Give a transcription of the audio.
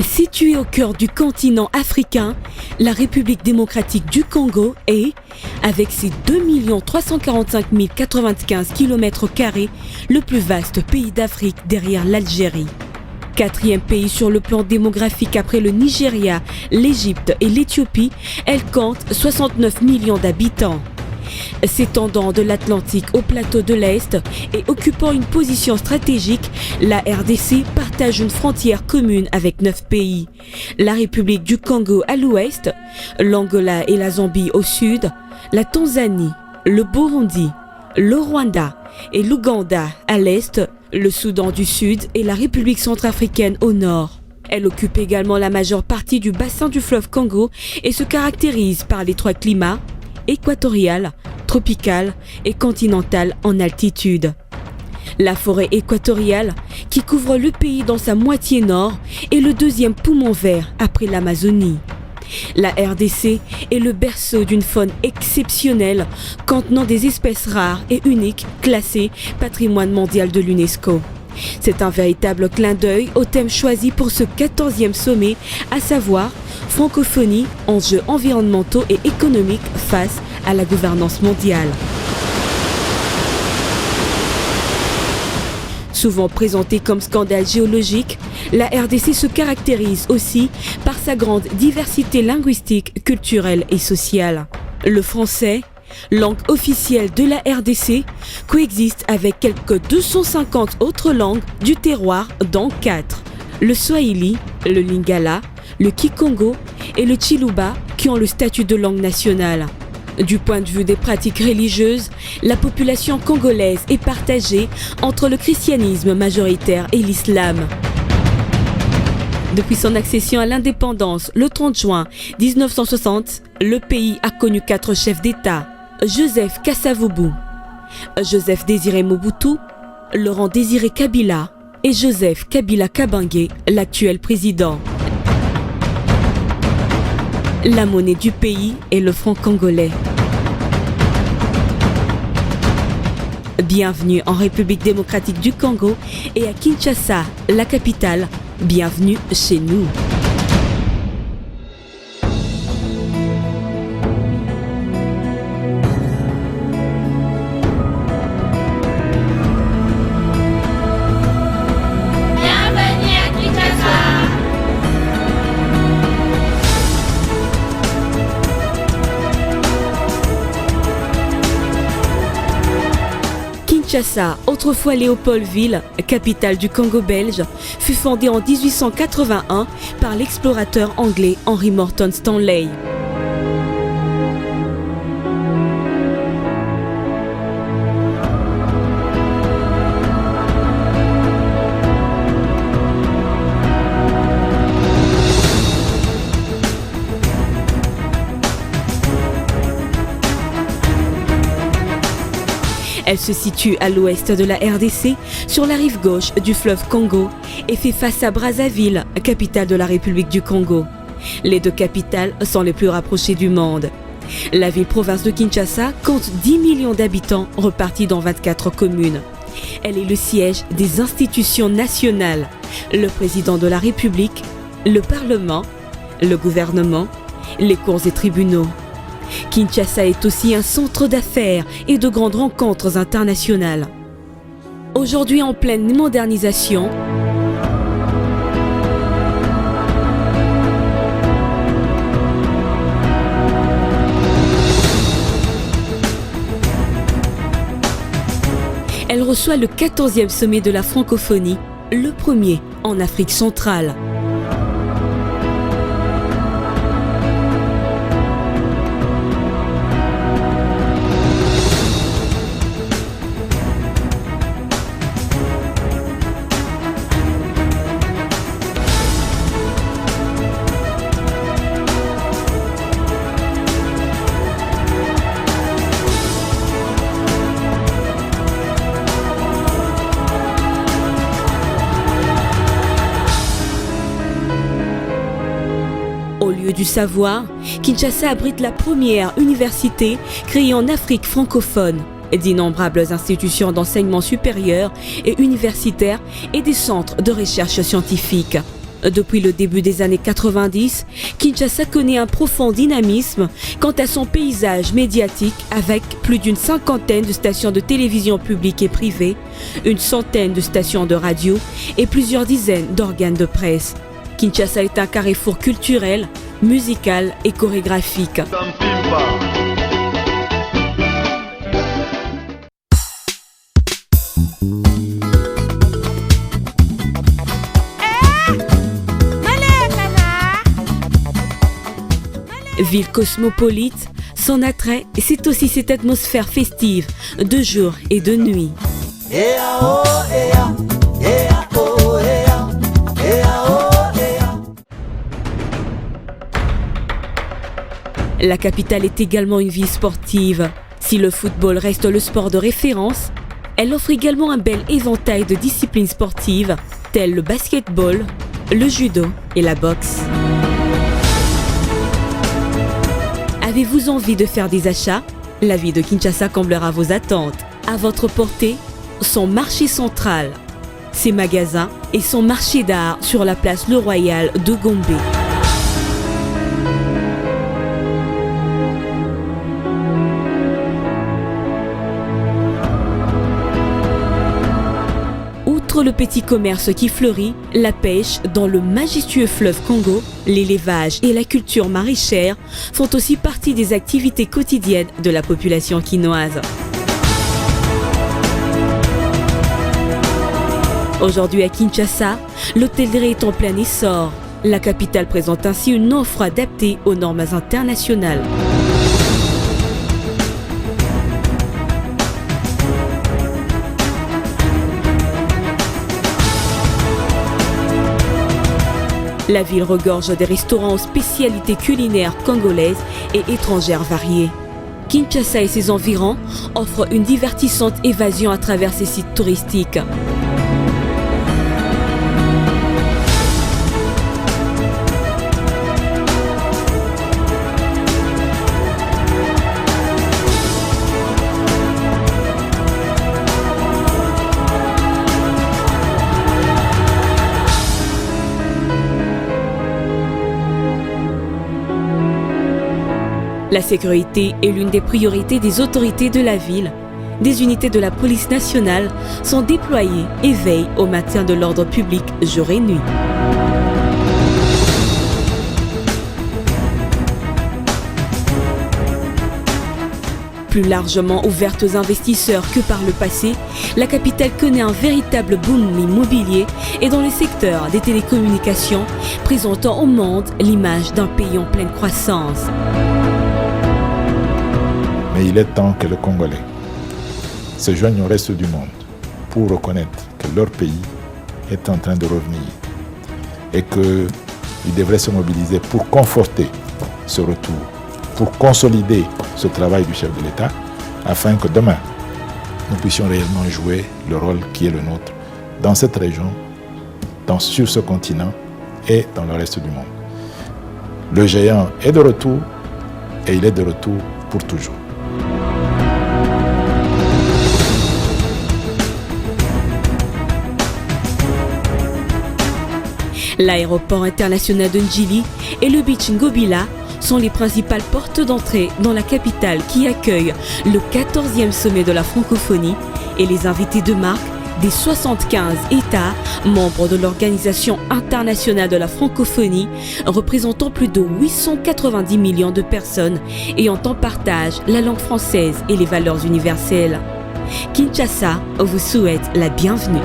Située au cœur du continent africain, la République démocratique du Congo est, avec ses 2 345 095 km², le plus vaste pays d'Afrique derrière l'Algérie. Quatrième pays sur le plan démographique après le Nigeria, l'Égypte et l'Éthiopie, elle compte 69 millions d'habitants. S'étendant de l'Atlantique au plateau de l'Est et occupant une position stratégique, la RDC partage une frontière commune avec 9 pays. La République du Congo à l'ouest, l'Angola et la Zambie au sud, la Tanzanie, le Burundi, le Rwanda et l'Ouganda à l'est, le Soudan du Sud et la République centrafricaine au nord. Elle occupe également la majeure partie du bassin du fleuve Congo et se caractérise par les 3 climats, équatorial, tropical et continental en altitude. La forêt équatoriale, qui couvre le pays dans sa moitié nord, est le deuxième poumon vert après l'Amazonie. La RDC est le berceau d'une faune exceptionnelle contenant des espèces rares et uniques classées patrimoine mondial de l'UNESCO. C'est un véritable clin d'œil au thème choisi pour ce 14e sommet, à savoir francophonie, enjeux environnementaux et économiques face à la gouvernance mondiale. Souvent présentée comme scandale géologique, la RDC se caractérise aussi par sa grande diversité linguistique, culturelle et sociale. Le français, langue officielle de la RDC, coexiste avec quelques 250 autres langues du terroir, dont 4. Le swahili, le lingala, le kikongo et le chiluba qui ont le statut de langue nationale. Du point de vue des pratiques religieuses, la population congolaise est partagée entre le christianisme majoritaire et l'islam. Depuis son accession à l'indépendance le 30 juin 1960, le pays a connu 4 chefs d'État. Joseph Kasavubu, Joseph Désiré Mobutu, Laurent Désiré Kabila et Joseph Kabila Kabange, l'actuel président. La monnaie du pays est le franc congolais. Bienvenue en République démocratique du Congo et à Kinshasa, la capitale. Bienvenue chez nous. Kinshasa, autrefois Léopoldville, capitale du Congo belge, fut fondée en 1881 par l'explorateur anglais Henry Morton Stanley. Elle se situe à l'ouest de la RDC, sur la rive gauche du fleuve Congo et fait face à Brazzaville, capitale de la République du Congo. Les 2 capitales sont les plus rapprochées du monde. La ville-province de Kinshasa compte 10 millions d'habitants repartis dans 24 communes. Elle est le siège des institutions nationales, le président de la République, le Parlement, le gouvernement, les cours et tribunaux. Kinshasa est aussi un centre d'affaires et de grandes rencontres internationales. Aujourd'hui en pleine modernisation, elle reçoit le 14e sommet de la francophonie, le premier en Afrique centrale. Au lieu du savoir, Kinshasa abrite la première université créée en Afrique francophone. D'innombrables institutions d'enseignement supérieur et universitaire et des centres de recherche scientifique. Depuis le début des années 90, Kinshasa connaît un profond dynamisme quant à son paysage médiatique avec plus d'une cinquantaine de stations de télévision publiques et privées, une centaine de stations de radio et plusieurs dizaines d'organes de presse. Kinshasa est un carrefour culturel, musical et chorégraphique. Ville cosmopolite, son attrait, c'est aussi cette atmosphère festive de jour et de nuit. La capitale est également une ville sportive. Si le football reste le sport de référence, elle offre également un bel éventail de disciplines sportives telles le basketball, le judo et la boxe. Avez-vous envie de faire des achats? La ville de Kinshasa comblera vos attentes. À votre portée, son marché central, ses magasins et son marché d'art sur la place Le Royal de Gombe. Outre le petit commerce qui fleurit, la pêche dans le majestueux fleuve Congo, l'élevage et la culture maraîchère font aussi partie des activités quotidiennes de la population quinoise. Aujourd'hui à Kinshasa, l'hôtellerie est en plein essor. La capitale présente ainsi une offre adaptée aux normes internationales. La ville regorge des restaurants aux spécialités culinaires congolaises et étrangères variées. Kinshasa et ses environs offrent une divertissante évasion à travers ses sites touristiques. La sécurité est l'une des priorités des autorités de la ville. Des unités de la police nationale sont déployées et veillent au maintien de l'ordre public jour et nuit. Plus largement ouverte aux investisseurs que par le passé, la capitale connaît un véritable boom immobilier et dans le secteur des télécommunications, présentant au monde l'image d'un pays en pleine croissance. Mais il est temps que les Congolais se joignent au reste du monde pour reconnaître que leur pays est en train de revenir et qu'ils devraient se mobiliser pour conforter ce retour, pour consolider ce travail du chef de l'État afin que demain, nous puissions réellement jouer le rôle qui est le nôtre dans cette région, sur ce continent et dans le reste du monde. Le géant est de retour et il est de retour pour toujours. L'aéroport international de Njili et le beach Ngobila sont les principales portes d'entrée dans la capitale qui accueille le 14e sommet de la francophonie et les invités de marque des 75 États membres de l'Organisation internationale de la francophonie, représentant plus de 890 millions de personnes ayant en partage la langue française et les valeurs universelles. Kinshasa vous souhaite la bienvenue.